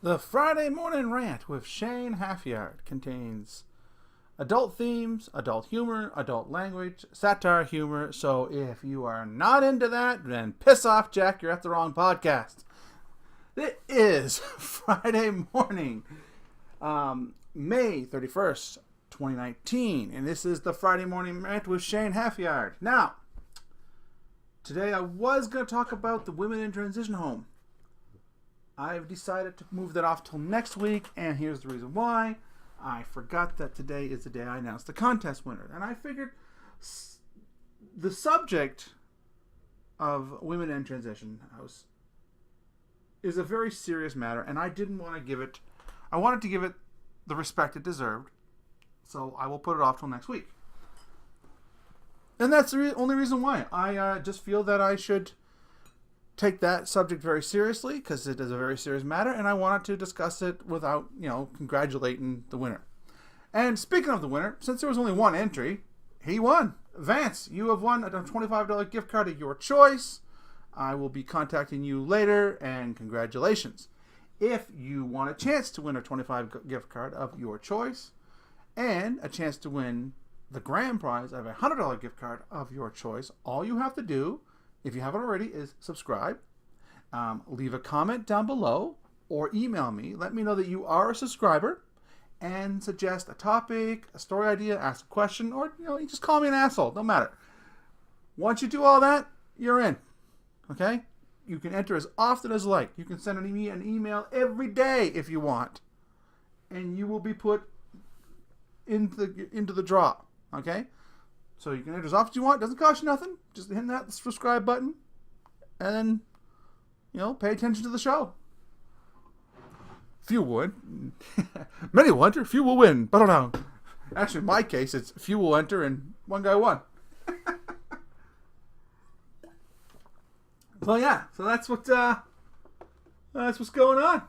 The Friday Morning Rant with Shane Halfyard contains adult themes, adult humor, adult language, satire humor. So if you are not into that, then piss off, Jack. You're at the wrong podcast. It is Friday morning, May 31st, 2019. And this is the Friday Morning Rant with Shane Halfyard. Now, today I was going to talk about the women in transition home. I've decided to move that off till next week, and here's the reason why. I forgot that today is the day I announced the contest winner, and I figured the subject of women in transition is a very serious matter, and I didn't want to give it. I wanted to give it the respect it deserved, so I will put it off till next week. And that's the only reason why. I just feel that I should take that subject very seriously because it is a very serious matter, and I wanted to discuss it without, congratulating the winner. And speaking of the winner, since there was only one entry, he won. Vance, you have won a $25 gift card of your choice. I will be contacting you later, and congratulations. If you want a chance to win a $25 gift card of your choice and a chance to win the grand prize of a $100 gift card of your choice, all you have to do, if you haven't already, is subscribe, leave a comment down below, or email me. Let me know that you are a subscriber, and suggest a topic, a story idea, ask a question, or you just call me an asshole. Don't matter. Once you do all that, you're in. Okay? You can enter as often as you like. You can send me an email every day if you want, and you will be put into the draw. Okay? So you can enter as often as you want. It doesn't cost you nothing. Just hit that subscribe button. And then, pay attention to the show. Few would. Many will enter. Few will win. But I don't know. Actually, in my case, it's few will enter and one guy won. So yeah. So that's what's going on.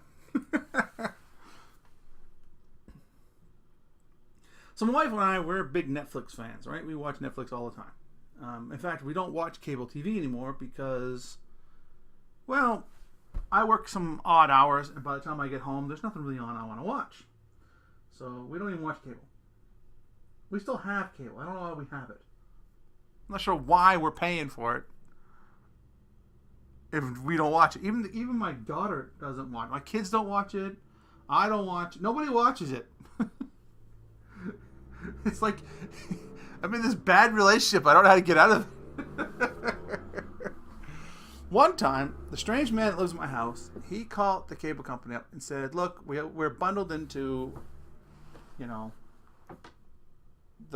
So my wife and I, we're big Netflix fans, right? We watch Netflix all the time. In fact, we don't watch cable TV anymore because, well, I work some odd hours, and by the time I get home, there's nothing really on I want to watch. So we don't even watch cable. We still have cable. I don't know why we have it. I'm not sure why we're paying for it if we don't watch it. Even my daughter doesn't watch it. My kids don't watch it. I don't watch it. Nobody watches it. It's like I'm in this bad relationship. I don't know how to get out of it. One time, the strange man that lives in my house, he called the cable company up and said, look, we're bundled into, the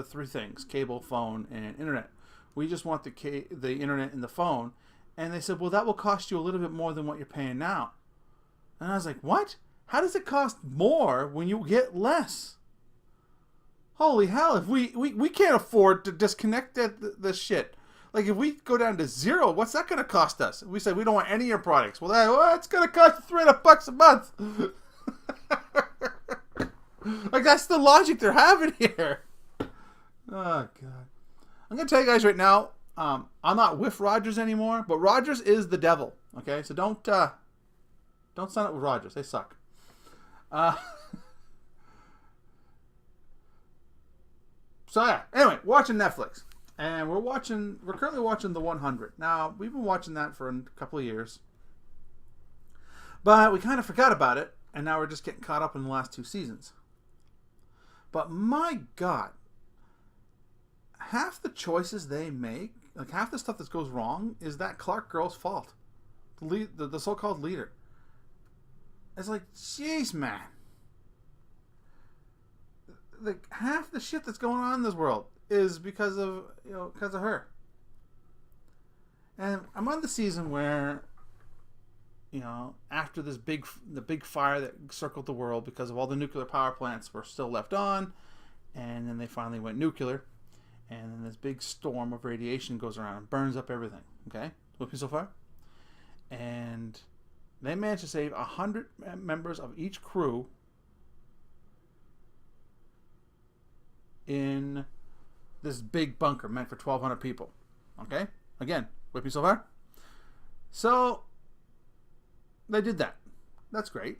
three things, cable, phone, and internet. We just want the internet and the phone. And they said, well, that will cost you a little bit more than what you're paying now. And I was like, what? How does it cost more when you get less? Holy hell, if we can't afford to disconnect the shit. Like, if we go down to zero, what's that going to cost us? We said we don't want any of your products. Well, it's going to cost you $300 a month. Like, that's the logic they're having here. Oh, God. I'm going to tell you guys right now, I'm not with Rogers anymore, but Rogers is the devil. Okay? So don't sign up with Rogers. They suck. So yeah, anyway, watching Netflix. And we're currently watching The 100. Now, we've been watching that for a couple of years. But we kind of forgot about it, and now we're just getting caught up in the last 2 seasons. But my God, half the choices they make, like half the stuff that goes wrong, is that Clark girl's fault. The so-called leader. It's like, jeez, man. Like, half the shit that's going on in this world is because of her. And I'm on the season where, after the big fire that circled the world because of all the nuclear power plants were still left on, and then they finally went nuclear, and then this big storm of radiation goes around and burns up everything. Okay, with me so far, and they managed to save 100 members of each crew in this big bunker meant for 1,200 people. Okay? Again, with me so far? So, they did that. That's great.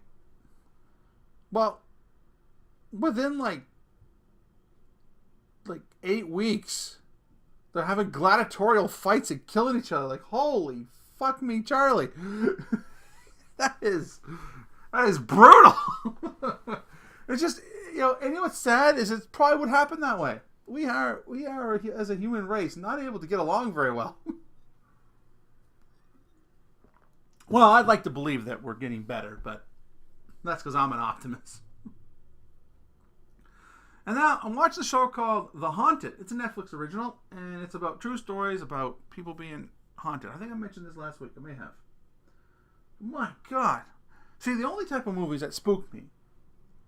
Well, within like 8 weeks, they're having gladiatorial fights and killing each other. Like, holy fuck me, Charlie. That is brutal. It's just, and you know what's sad is it probably would happen that way. We are as a human race not able to get along very well. Well, I'd like to believe that we're getting better, but that's because I'm an optimist. And now I'm watching a show called The Haunted. It's a Netflix original, and it's about true stories about people being haunted. I think I mentioned this last week. I may have. My God. See, the only type of movies that spook me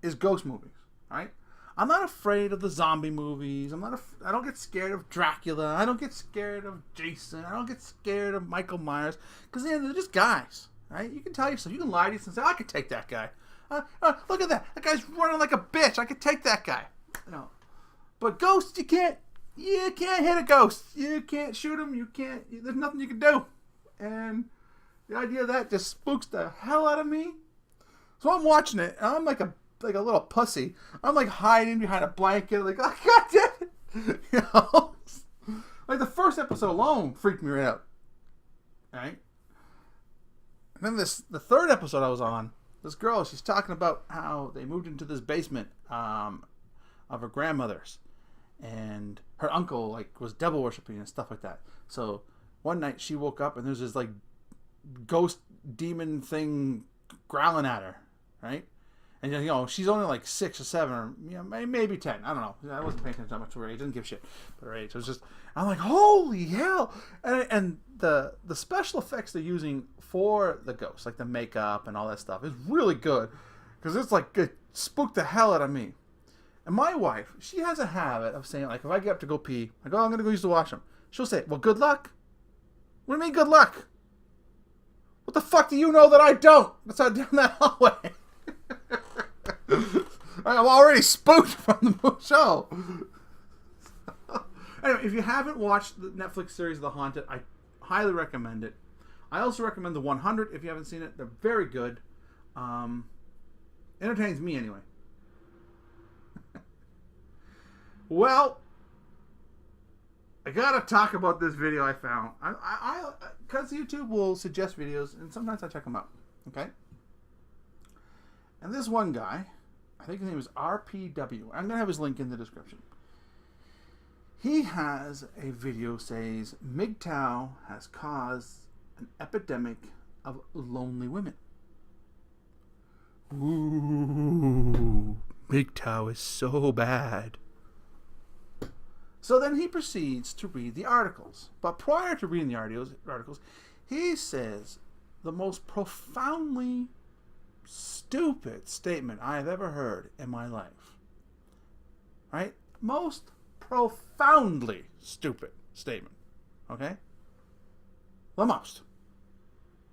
is ghost movies, right? I'm not afraid of the zombie movies. I don't get scared of Dracula. I don't get scared of Jason. I don't get scared of Michael Myers. Because they're just guys, right? You can tell yourself. You can lie to yourself and say, I could take that guy. Look at that. That guy's running like a bitch. I could take that guy. But ghosts, you can't hit a ghost. You can't shoot him. There's nothing you can do. And the idea of that just spooks the hell out of me. So I'm watching it, and I'm like a little pussy. I'm like hiding behind a blanket, like, oh, God damn it. Like the first episode alone freaked me right out. Right? And then the third episode I was on, this girl, she's talking about how they moved into this basement of her grandmother's, and her uncle was devil worshiping and stuff like that. So one night she woke up and there's this ghost demon thing growling at her, right? And she's only like 6 or 7 or maybe 10. I don't know. I wasn't paying attention that much to her age. I didn't give a shit about her age. It was just, I'm like, holy hell! And the special effects they're using for the ghosts, like the makeup and all that stuff, is really good, because it's it spooked the hell out of me. And my wife, she has a habit of saying, if I get up to go pee, I go, I'm going to go use the washroom. She'll say, well, good luck. What do you mean, good luck? What the fuck do you know that I don't? That's how down that hallway. I'm already spooked from the show. Anyway, if you haven't watched the Netflix series The Haunted, I highly recommend it. I also recommend The 100 if you haven't seen it. They're very good. Entertains me anyway. Well, I gotta talk about this video I found. Because YouTube will suggest videos, and sometimes I check them out. Okay? And this one guy, I think his name is RPW. I'm gonna have his link in the description. He has a video says Mgtow has caused an epidemic of lonely women. Ooh, Mgtow is so bad. So then he proceeds to read the articles. But prior to reading the articles, he says the most profoundly stupid statement I have ever heard in my life. Right? Most profoundly stupid statement. Okay? The most.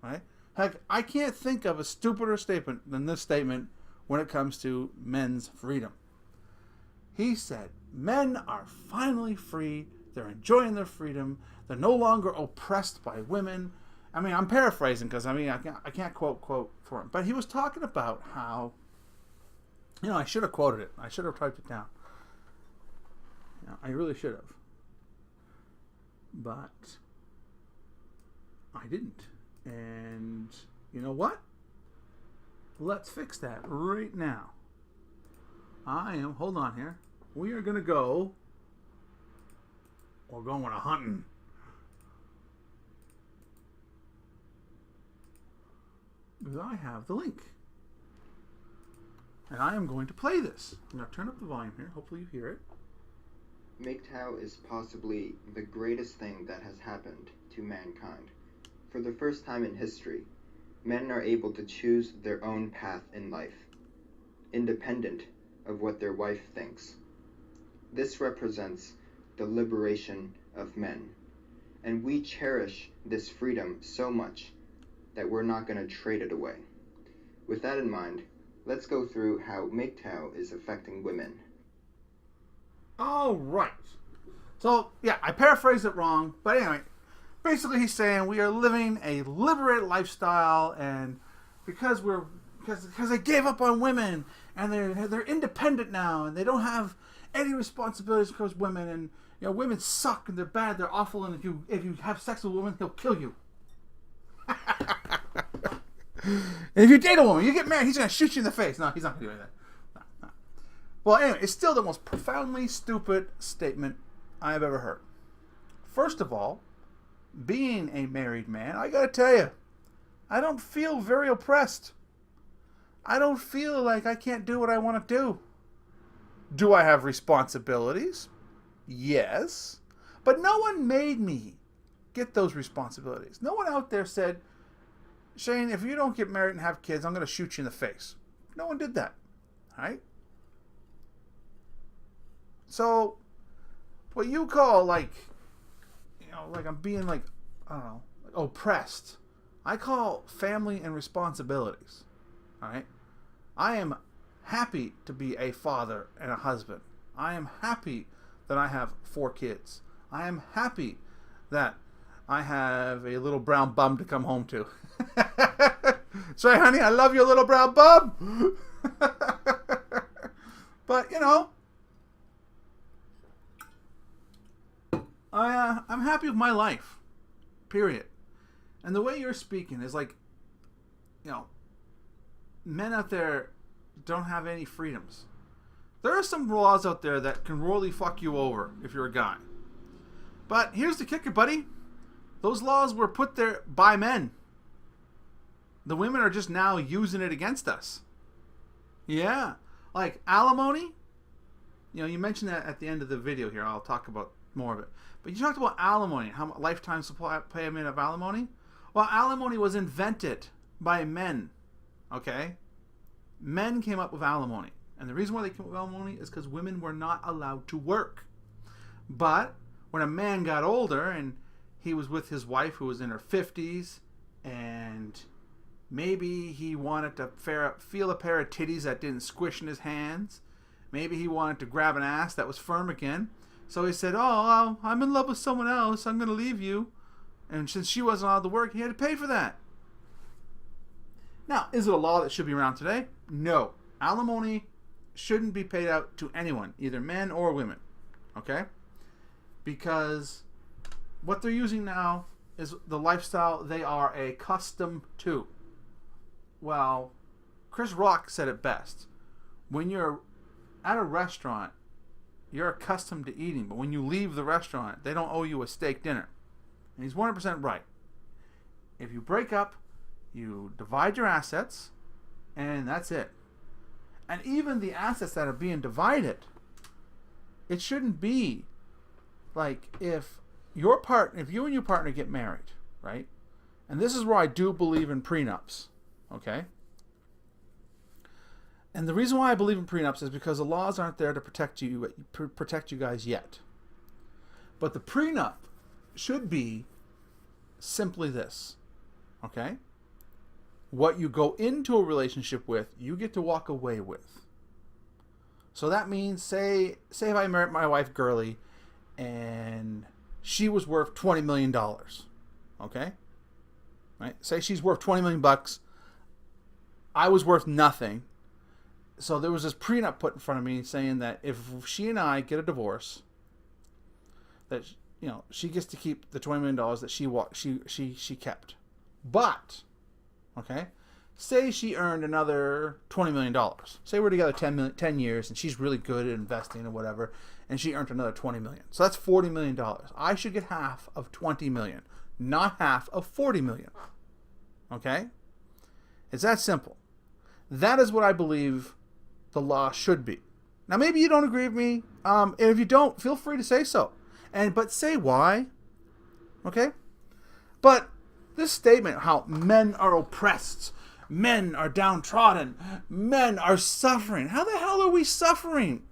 Right? Heck, I can't think of a stupider statement than this statement when it comes to men's freedom. He said, men are finally free. They're enjoying their freedom. They're no longer oppressed by women. I mean, I'm paraphrasing because, I can't quote for him. But he was talking about how, I should have quoted it. I should have typed it down. I really should have. But I didn't. And you know what? Let's fix that right now. Hold on here. We are going to go, we're going hunting. Because I have the link. And I am going to play this. I'm going to turn up the volume here. Hopefully you hear it. Mgtow is possibly the greatest thing that has happened to mankind. For the first time in history, men are able to choose their own path in life, independent of what their wife thinks. This represents the liberation of men, and we cherish this freedom so much that we're not going to trade it away. With that in mind, let's go through how Mgtow is affecting women. All right. So, yeah, I paraphrased it wrong, but anyway, basically he's saying we are living a liberated lifestyle, and because we're because they gave up on women and they're independent now and they don't have any responsibilities towards women, and women suck and they're bad, they're awful, and if you have sex with a woman, he'll kill you. And if you date a woman, you get married, he's gonna shoot you in the face. No, he's not gonna do anything. No. Well, anyway, it's still the most profoundly stupid statement I have ever heard. First of all, being a married man, I gotta tell you, I don't feel very oppressed. I don't feel like I can't do what I want to do. Do I have responsibilities? Yes. But no one made me get those responsibilities. No one out there said, Shane, if you don't get married and have kids, I'm going to shoot you in the face. No one did that. All right? So, what you call like I'm being like, I don't know, oppressed, I call family and responsibilities. All right? I am happy to be a father and a husband. I am happy that I have 4 kids. I am happy that I have a little brown bum to come home to. Say, honey, I love you, little brown bum. But, I'm happy with my life. Period. And the way you're speaking is like, men out there don't have any freedoms. There are some laws out there that can really fuck you over if you're a guy. But here's the kicker, buddy. Those laws were put there by men. The women are just now using it against us. Yeah. Like alimony. You mentioned that at the end of the video here. I'll talk about more of it. But you talked about alimony. How much lifetime supply payment of alimony? Well, alimony was invented by men. Okay? Men came up with alimony. And the reason why they came up with alimony is because women were not allowed to work. But when a man got older and he was with his wife who was in her 50s, and maybe he wanted to feel a pair of titties that didn't squish in his hands. Maybe he wanted to grab an ass that was firm again. So he said, oh, I'm in love with someone else. I'm going to leave you. And since she wasn't allowed to work, he had to pay for that. Now, is it a law that should be around today? No. Alimony shouldn't be paid out to anyone, either men or women. Okay? Because what they're using now is the lifestyle they are accustomed to. Well, Chris Rock said it best. When you're at a restaurant, you're accustomed to eating, but when you leave the restaurant, they don't owe you a steak dinner. And he's 100% right. If you break up, you divide your assets, and that's it. And even the assets that are being divided, it shouldn't be like if you and your partner get married, right? And this is where I do believe in prenups, okay? And the reason why I believe in prenups is because the laws aren't there to protect you guys yet. But the prenup should be simply this, okay? What you go into a relationship with, you get to walk away with. So that means, say if I married my wife Girly, and she was worth $20 million, okay? Right? Say she's worth $20 million bucks. I was worth nothing. So there was this prenup put in front of me saying that if she and I get a divorce, that she gets to keep the $20 million that she kept. But, okay, say she earned another $20 million. Say we're together 10 years and she's really good at investing or whatever, and she earned another $20 million. So that's $40 million. I should get half of $20 million, not half of $40 million. Okay? It's that simple. That is what I believe the law should be. Now, maybe you don't agree with me. And if you don't, feel free to say so. But say why. Okay? But this statement, how men are oppressed, men are downtrodden, men are suffering. How the hell are we suffering?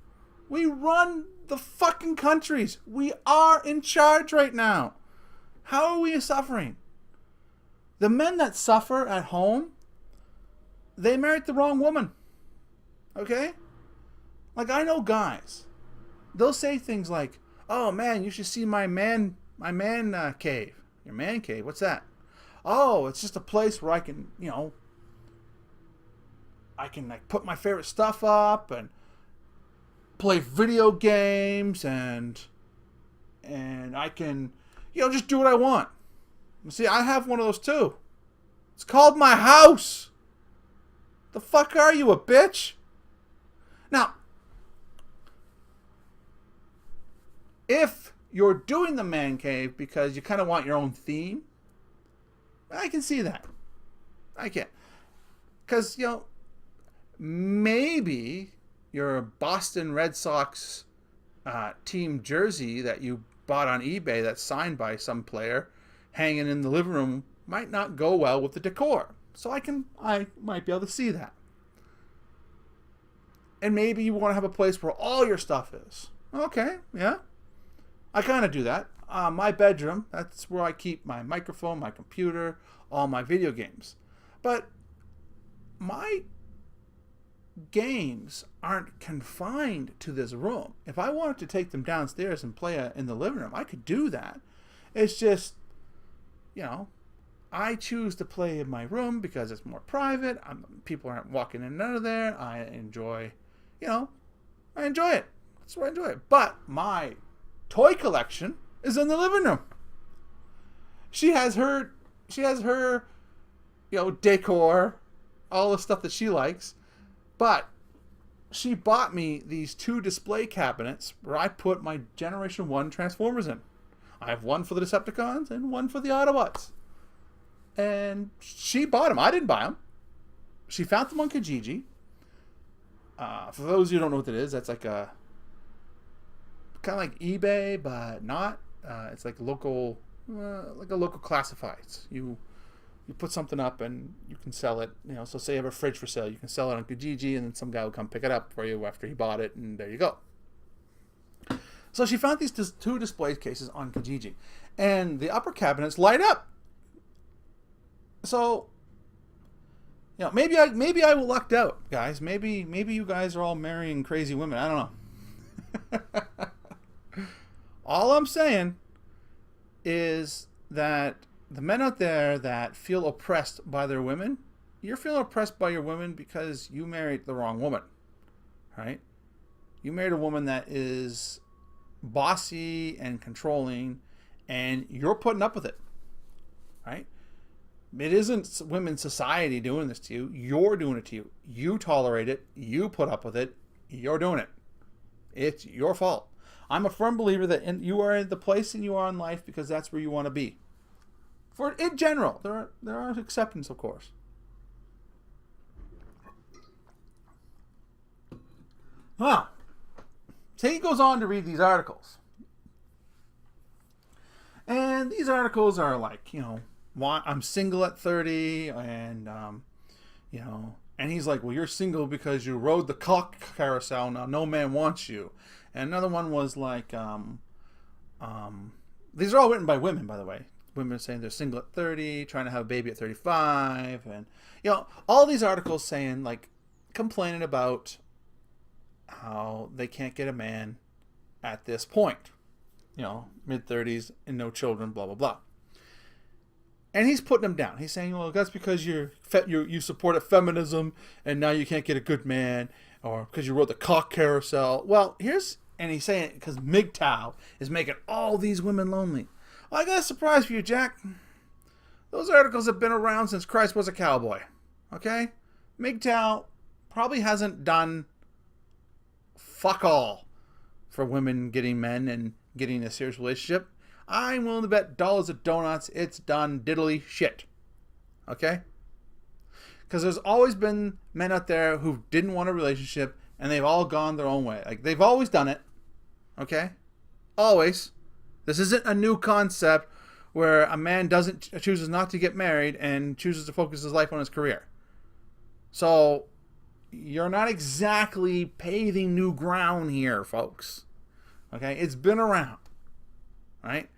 We run the fucking countries. We are in charge right now. How are we suffering? The men that suffer at home, they married the wrong woman. Okay? Like, I know guys. They'll say things like, oh man, you should see my man cave. Your man cave? What's that? Oh, it's just a place where I can, I can like put my favorite stuff up and play video games and I can, just do what I want. See, I have one of those too. It's called my house. The fuck are you, a bitch? Now, if you're doing the man cave because you kind of want your own theme, I can see that. I can. Because, maybe your Boston Red Sox team jersey that you bought on eBay that's signed by some player hanging in the living room might not go well with the decor. So I might be able to see that. And maybe you want to have a place where all your stuff is. Okay, yeah. I kind of do that. My bedroom, that's where I keep my microphone, my computer, all my video games. But my games aren't confined to this room. If I wanted to take them downstairs and play in the living room, I could do that. It's just, I choose to play in my room because it's more private. People aren't walking in and out of there. I enjoy, I enjoy it. That's where I enjoy it. But my toy collection is in the living room. She has her, decor, all the stuff that she likes. But she bought me these 2 display cabinets where I put my Generation 1 Transformers in. I have one for the Decepticons and one for the Autobots. And she bought them. I didn't buy them. She found them on Kijiji. For those of you who don't know what that is, that's like a kind of like eBay, but not. It's like a local classifieds. You put something up and you can sell it. So say you have a fridge for sale, you can sell it on Kijiji, and then some guy will come pick it up for you after he bought it, and there you go. So she found these 2 display cases on Kijiji, and the upper cabinets light up. So, maybe I lucked out, guys. Maybe you guys are all marrying crazy women. I don't know. All I'm saying is that the men out there that feel oppressed by their women, you're feeling oppressed by your women because you married the wrong woman, right? You married a woman that is bossy and controlling, and you're putting up with it, right? It isn't women's society doing this to you. You're doing it to you. You tolerate it. You put up with it. You're doing it. It's your fault. I'm a firm believer that you are in the place and you are in life because that's where you want to be. For in general, there are exceptions, of course. Well, so he goes on to read these articles. And these articles are like, I'm single at 30, and, and he's like, well, you're single because you rode the cock carousel, now no man wants you. And another one was like, these are all written by women, by the way. Women saying they're single at 30, trying to have a baby at 35, and, all these articles saying, like, complaining about how they can't get a man at this point. Mid-30s and no children, blah, blah, blah. And he's putting them down. He's saying, well, that's because you supported feminism and now you can't get a good man, or because you rode the cock carousel. Well, and he's saying it because Mgtow is making all these women lonely. Well, I got a surprise for you, Jack. Those articles have been around since Christ was a cowboy. Okay? Mgtow probably hasn't done fuck all for women getting men and getting a serious relationship. I'm willing to bet dollars of donuts it's done diddly shit. Okay? Because there's always been men out there who didn't want a relationship and they've all gone their own way. Like, they've always done it. Okay? Always. This isn't a new concept where a man chooses not to get married and chooses to focus his life on his career. So, you're not exactly paving new ground here, folks. Okay? It's been around. Right?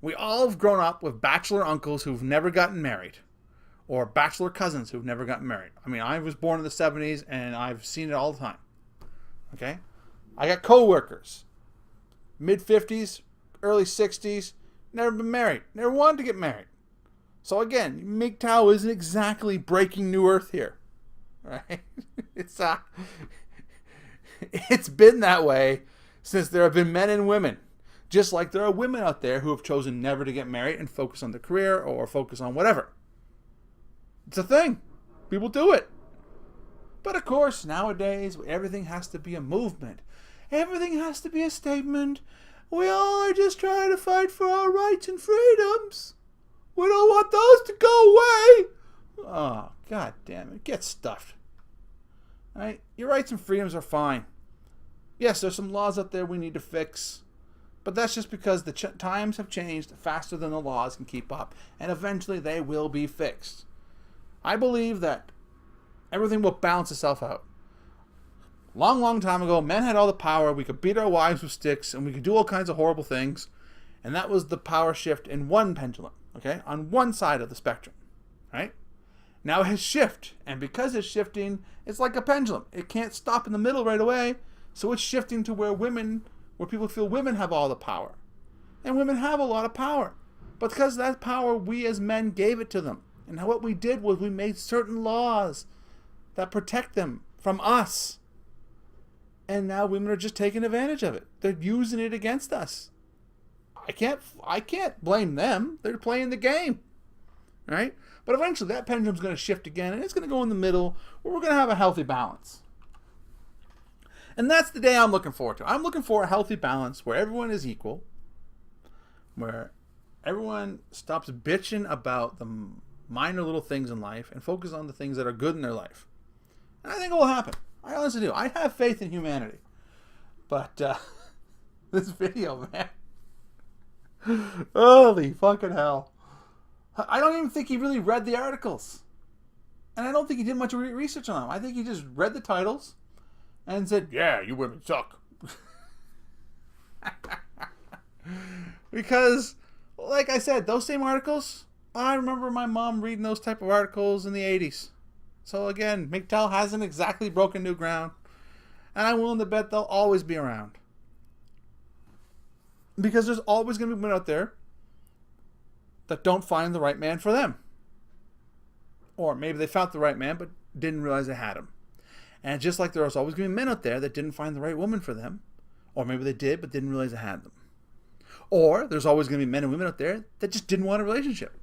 We all have grown up with bachelor uncles who've never gotten married, or bachelor cousins who've never gotten married. I mean, I was born in the 70s, and I've seen it all the time. Okay? I got coworkers, mid-50s, early 60s, never been married, never wanted to get married. So again, Mgtow isn't exactly breaking new earth here. right? It's it's been that way since there have been men and women. Just like there are women out there who have chosen never to get married and focus on their career or focus on whatever. It's a thing. People do it. But of course, nowadays, everything has to be a movement. Everything has to be a statement. We all are just trying to fight for our rights and freedoms. We don't want those to go away. Oh, god damn it. Get stuffed. All right? Your rights and freedoms are fine. Yes, there's some laws out there we need to fix. But that's just because the times have changed faster than the laws can keep up. And eventually they will be fixed. I believe that everything will balance itself out. Long, long time ago, men had all the power. We could beat our wives with sticks, and we could do all kinds of horrible things. And that was the power shift in one pendulum, okay? On one side of the spectrum, right? Now it has shifted, and because it's shifting, it's like a pendulum. It can't stop in the middle right away, so it's shifting to where people feel women have all the power. And women have a lot of power. But because of that power, we as men gave it to them. And what we did was we made certain laws that protect them from us. And now women are just taking advantage of it. They're using it against us. I can't blame them. They're playing the game. Right? But eventually that pendulum's going to shift again, and it's going to go in the middle where we're going to have a healthy balance. And that's the day I'm looking forward to. I'm looking for a healthy balance where everyone is equal, where everyone stops bitching about the minor little things in life and focus on the things that are good in their life. And I think it will happen. I honestly do. I have faith in humanity. But this video, man. Holy fucking hell. I don't even think he really read the articles. And I don't think he did much research on them. I think he just read the titles and said, yeah, you women suck. Because, like I said, those same articles, I remember my mom reading those type of articles in the 80s. So again, Mgtow hasn't exactly broken new ground. And I'm willing to bet they'll always be around. Because there's always going to be women out there that don't find the right man for them. Or maybe they found the right man but didn't realize they had him. And just like there's always going to be men out there that didn't find the right woman for them. Or maybe they did but didn't realize they had them. Or there's always going to be men and women out there that just didn't want a relationship.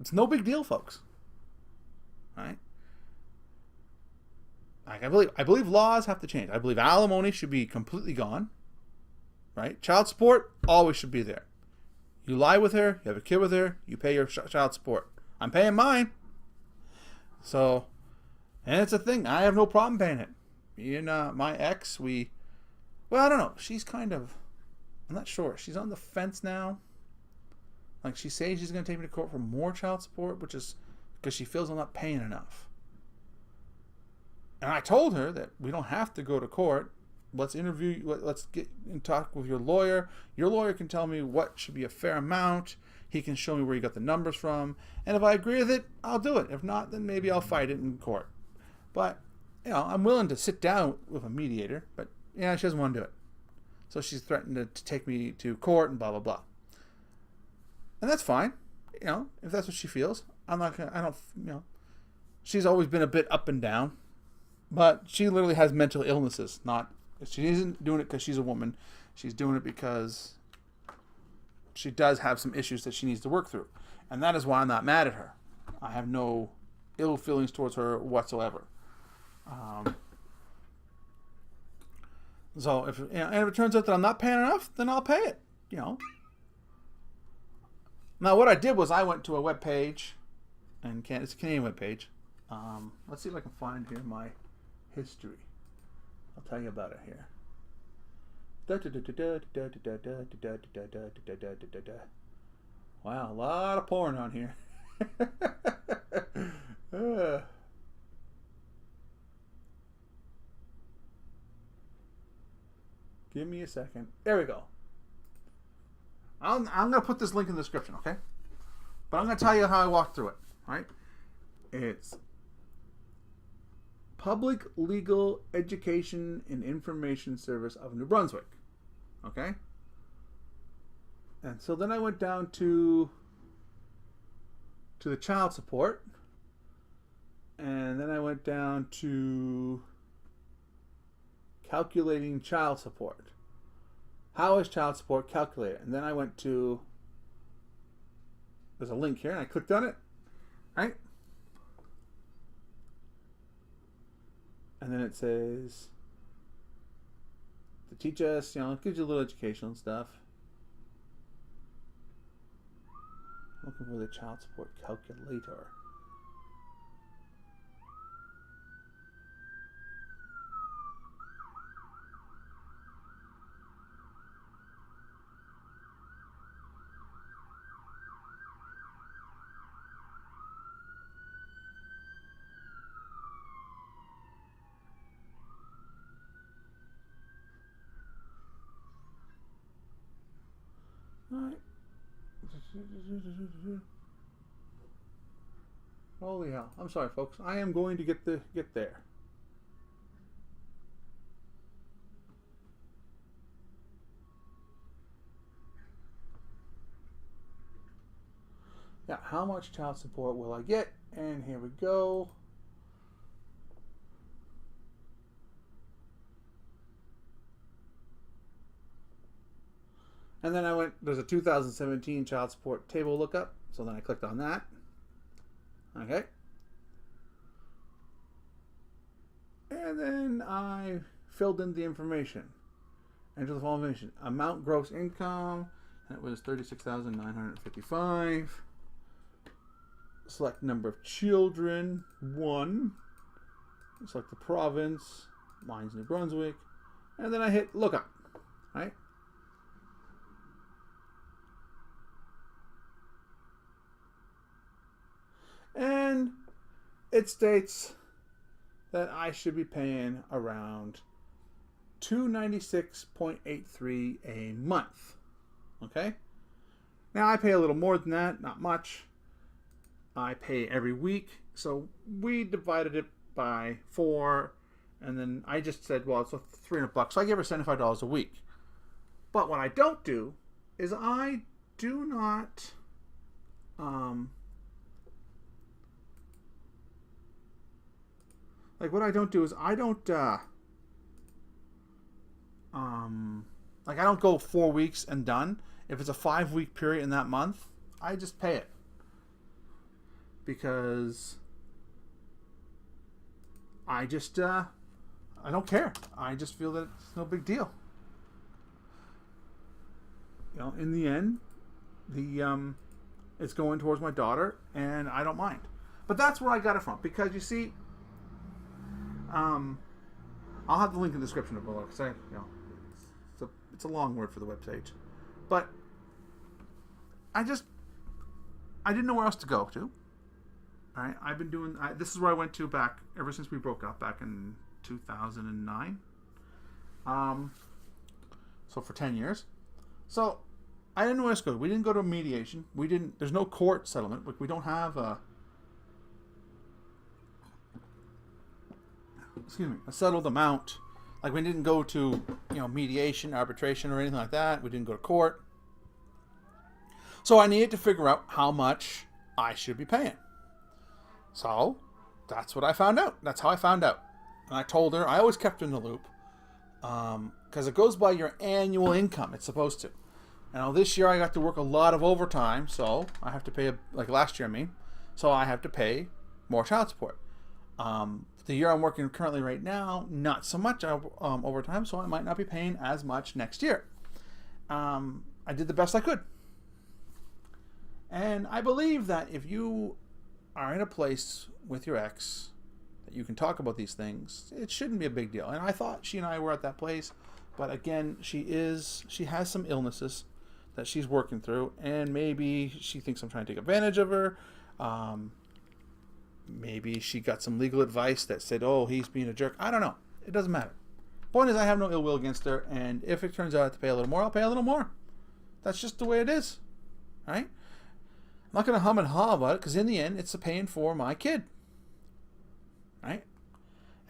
It's no big deal, folks. Right? Like I believe laws have to change. I believe alimony should be completely gone. Right? Child support always should be there. You lie with her, you have a kid with her, you pay your child support. I'm paying mine. So, and it's a thing. I have no problem paying it. Me and my ex, I don't know. She's kind of, I'm not sure. She's on the fence now. Like she's saying she's going to take me to court for more child support, which is because she feels I'm not paying enough. And I told her that we don't have to go to court. Let's get in talk with your lawyer. Your lawyer can tell me what should be a fair amount. He can show me where you got the numbers from. And if I agree with it, I'll do it. If not, then maybe I'll fight it in court. But, I'm willing to sit down with a mediator. But, she doesn't want to do it. So she's threatened to take me to court and blah, blah, blah. And that's fine. If that's what she feels. She's always been a bit up and down. But she literally has mental illnesses. She isn't doing it because she's a woman. She's doing it because she does have some issues that she needs to work through. And that is why I'm not mad at her. I have no ill feelings towards her whatsoever. So if it turns out that I'm not paying enough, then I'll pay it. Now what I did was I went to a web page, and it's a Canadian web page. Let's see if I can find here my history. I'll tell you about it here. Wow, a lot of porn on here. Give me a second. There we go. I'm going to put this link in the description, okay? But I'm going to tell you how I walked through it, right? It's Public Legal Education and Information Service of New Brunswick. Okay? And so then I went down to the child support. And then I went down to calculating child support. How is child support calculated? And then I went to, there's a link here, and I clicked on it, right? And then it says, to teach us, it gives you a little educational stuff. Looking for the child support calculator. Alright. Holy hell. I'm sorry, folks. I am going to get there. Yeah, how much child support will I get? And here we go. And then I went, there's a 2017 child support table lookup. So then I clicked on that. Okay. And then I filled in the information. Enter the following information. Amount gross income. That was $36,955. Select number of children. 1. Select the province. Mine's New Brunswick. And then I hit lookup. Right? And it states that I should be paying around $296.83 a month. Okay? Now I pay a little more than that, not much. I pay every week. So we divided it by 4, and then I just said, well, it's $300. So I give her $75 a week. But what I don't do is I do not what I don't do is I don't I don't go 4 weeks and done. If it's a 5-week period in that month, I just pay it. Because I just I don't care. I just feel that it's no big deal. In the end, it's going towards my daughter, and I don't mind. But that's where I got it from, because you see, I'll have the link in the description below, because it's a long word for the webpage. But I didn't know where else to go to. All right, I've been doing. This is where I went to back ever since we broke up back in 2009. So for 10 years. So I didn't know where else to go. We didn't go to mediation. We didn't. There's no court settlement. We don't have a settled amount. Like, we didn't go to mediation, arbitration, or anything like that. We didn't go to court. So I needed to figure out how much I should be paying. So that's what I found out. That's how I found out. And I told her, I always kept her in the loop, because it goes by your annual income. It's supposed to. Now this year I got to work a lot of overtime, so I have to pay, like last year, so I have to pay more child support. The year I'm working currently right now, not so much overtime, so I might not be paying as much next year. I did the best I could. And I believe that if you are in a place with your ex that you can talk about these things, it shouldn't be a big deal. And I thought she and I were at that place, but again, she has some illnesses that she's working through, and maybe she thinks I'm trying to take advantage of her. Maybe she got some legal advice that said, oh, he's being a jerk. I don't know. It doesn't matter. Point is, I have no ill will against her, and if it turns out I have to pay a little more, I'll pay a little more. That's just the way it is. Right? I'm not going to hum and haw about it, because in the end, it's paying for my kid. Right?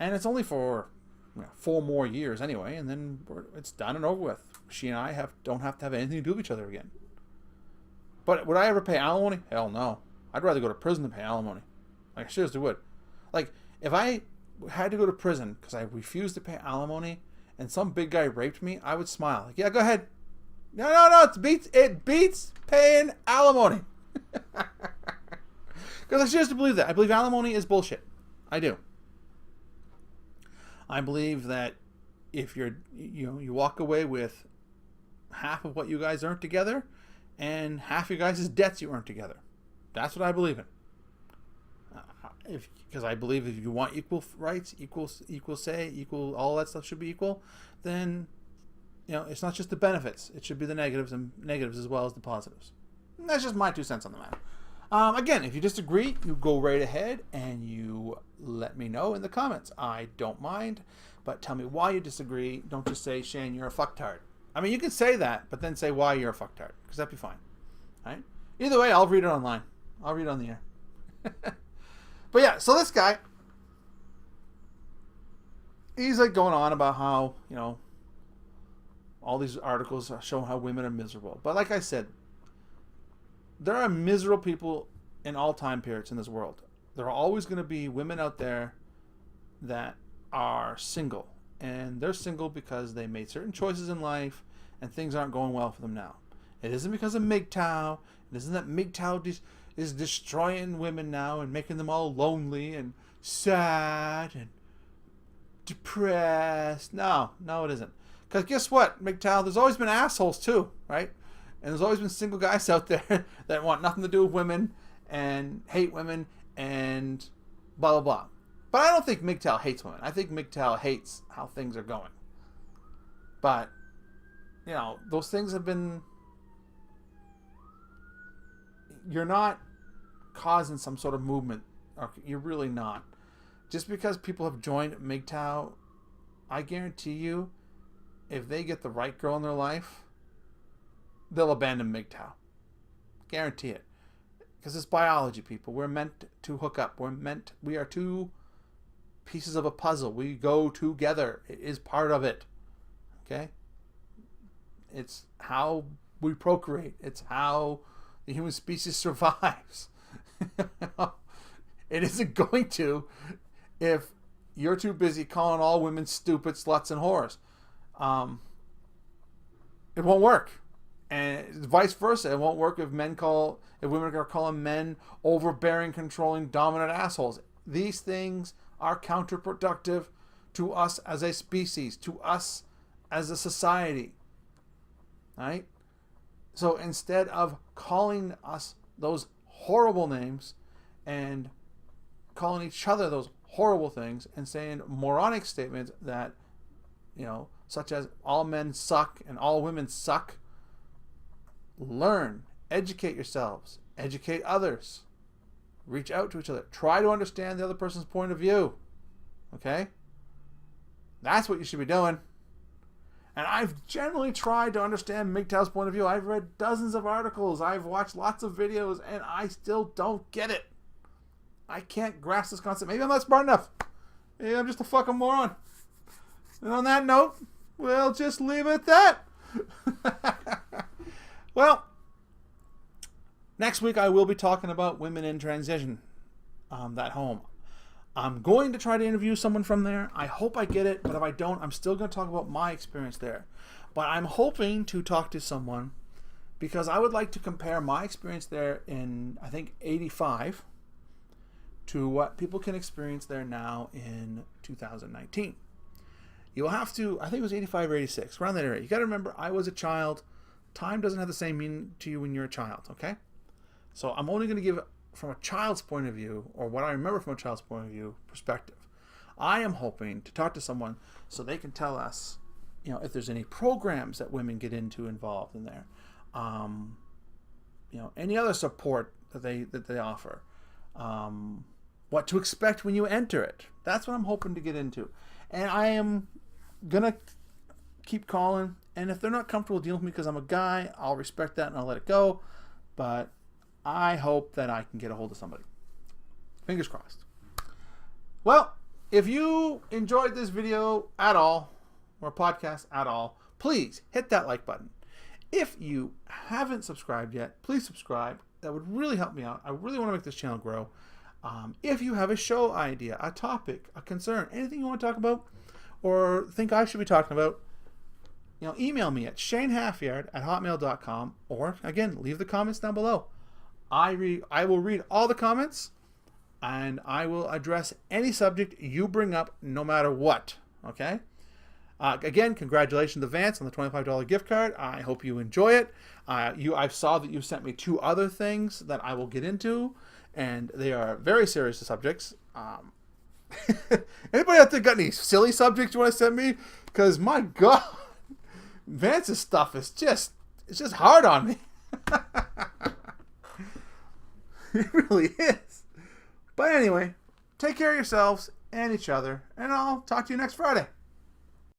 And it's only for 4 more years anyway, and then it's done and over with. She and I don't have to have anything to do with each other again. But would I ever pay alimony? Hell no. I'd rather go to prison than pay alimony. Like, I seriously would. Like, if I had to go to prison because I refused to pay alimony and some big guy raped me, I would smile. Like, yeah, go ahead. No, it beats paying alimony. Because I seriously believe that. I believe alimony is bullshit. I do. I believe that if you walk away with half of what you guys earned together and half your guys' debts you earned together. That's what I believe in. Because I believe if you want equal rights, equal say, equal, all that stuff should be equal, then it's not just the benefits. It should be the negatives as well as the positives. And that's just my 2 cents on the matter. Again, if you disagree, you go right ahead and you let me know in the comments. I don't mind, but tell me why you disagree. Don't just say, Shane, you're a fucktard. I mean, you can say that, but then say why you're a fucktard, because that'd be fine. All right? Either way, I'll read it online. I'll read it on the air. But yeah, so this guy, he's like going on about how, all these articles show how women are miserable. But like I said, there are miserable people in all time periods in this world. There are always going to be women out there that are single. And they're single because they made certain choices in life and things aren't going well for them now. It isn't because of Mgtow. It isn't that Mgtow is destroying women now and making them all lonely and sad and depressed. No, it isn't. Because guess what, Mgtow, there's always been assholes too, right? And there's always been single guys out there that want nothing to do with women and hate women and blah, blah, blah. But I don't think Mgtow hates women. I think Mgtow hates how things are going. But, those things have been... You're not causing some sort of movement. You're really not. Just because people have joined Mgtow, I guarantee you, if they get the right girl in their life, they'll abandon Mgtow. Guarantee it. Because it's biology, people. We're meant to hook up. We are two pieces of a puzzle. We go together. It is part of it. Okay? It's how we procreate. It's how the human species survives. It isn't going to if you're too busy calling all women stupid sluts and whores. It won't work. And vice versa. It won't work if women are calling men overbearing, controlling, dominant assholes. These things are counterproductive to us as a species, to us as a society. Right? So instead of calling us those horrible names and calling each other those horrible things and saying moronic statements that, such as all men suck and all women suck, learn, educate yourselves, educate others, reach out to each other, try to understand the other person's point of view. Okay? That's what you should be doing. And I've generally tried to understand Mgtow's point of view. I've read dozens of articles. I've watched lots of videos, and I still don't get it. I can't grasp this concept. Maybe I'm not smart enough. Maybe I'm just a fucking moron. And on that note, we'll just leave it at that. Well, next week I will be talking about women in transition. That home. I'm going to try to interview someone from there. I hope I get it, but if I don't, I'm still going to talk about my experience there. But I'm hoping to talk to someone because I would like to compare my experience there in, I think, 85 to what people can experience there now in 2019. You'll have to, I think it was 85 or 86, around that area. You got to remember, I was a child. Time doesn't have the same meaning to you when you're a child, okay? So I'm only going to give from a child's point of view, or what I remember from a child's point of view, perspective. I am hoping to talk to someone so they can tell us, if there's any programs that women get into involved in there, any other support that they offer, what to expect when you enter it. That's what I'm hoping to get into, and I am gonna keep calling. And if they're not comfortable dealing with me because I'm a guy, I'll respect that and I'll let it go. But I hope that I can get a hold of somebody. Fingers crossed. Well, if you enjoyed this video at all, or podcast at all, please hit that like button. If you haven't subscribed yet, please subscribe. That would really help me out. I really want to make this channel grow. If you have a show idea, a topic, a concern, anything you want to talk about or think I should be talking about, email me at shanehalfyard@hotmail.com, or again, leave the comments down below. I will read all the comments, and I will address any subject you bring up, no matter what. Okay? Again, congratulations to Vance on the $25 gift card. I hope you enjoy it. I saw that you sent me 2 other things that I will get into, and they are very serious subjects. Anybody out there got any silly subjects you want to send me? Because my God, Vance's stuff is it's just hard on me. It really is. But anyway, take care of yourselves and each other, and I'll talk to you next Friday.